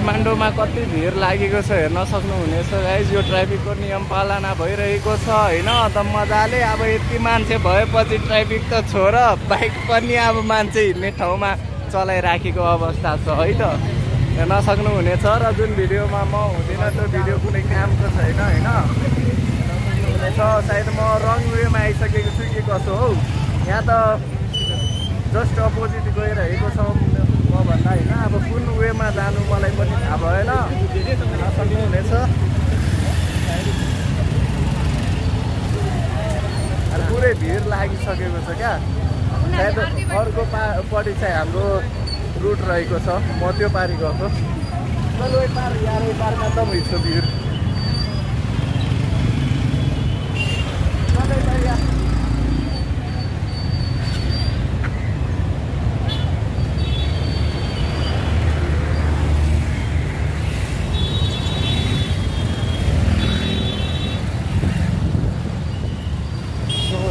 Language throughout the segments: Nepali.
काठमाडौँमा कति भिड लागेको छ हेर्न सक्नुहुनेछ गाइज। यो ट्राफिकको नियम पालना भइरहेको छ होइन। त मजाले अब यति मान्छे भएपछि ट्राफिक त छोड, बाइक पनि अब मान्छे हिँड्ने ठाउँमा चलाइराखेको अवस्था छ है त, हेर्न सक्नुहुनेछ। र जुन भिडियोमा म हुँदिनँ त्यो भिडियो कुनै कामको छैन होइन। सायद म रङ वेमा आइसकेको छु कि कसो हौ। यहाँ त जस्ट अपोजिट गइरहेको छ मभन्दा होइन। अब कुन वेमा जानु मलाई पनि थाहा भएन, सक्नुहुनेछ। पुरै भिड लागिसकेको छ क्या। सायद अर्को पट्टि चाहिँ हाम्रो रुट रहेको छ, म त्यो पारि गएको। चलो यही पार यार, यही पारमा त भइछ भिड।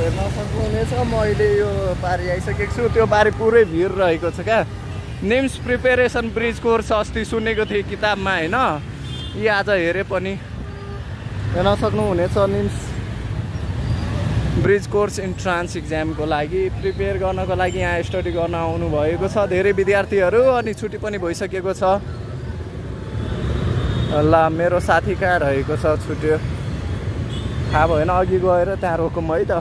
हेर्न सक्नुहुनेछ म अहिले यो पारि आइसकेको छु। त्यो पारि पुरै भिड रहेको छ क्या। निम्स प्रिपेरेसन ब्रिज कोर्स अस्ति सुनेको थिएँ किताबमा होइन, यी आज हेरेँ पनि। हेर्न सक्नुहुनेछ निम्स ब्रिज कोर्स इन्ट्रान्स इक्जामको लागि प्रिपेयर गर्नको लागि यहाँ स्टडी गर्न आउनु भएको छ धेरै विद्यार्थीहरू। अनि छुट्टी पनि भइसकेको छ। ल मेरो साथी कहाँ रहेको छ, छुट्यो थाहा भएन। अघि गएर त्यहाँ रोकौँ है त।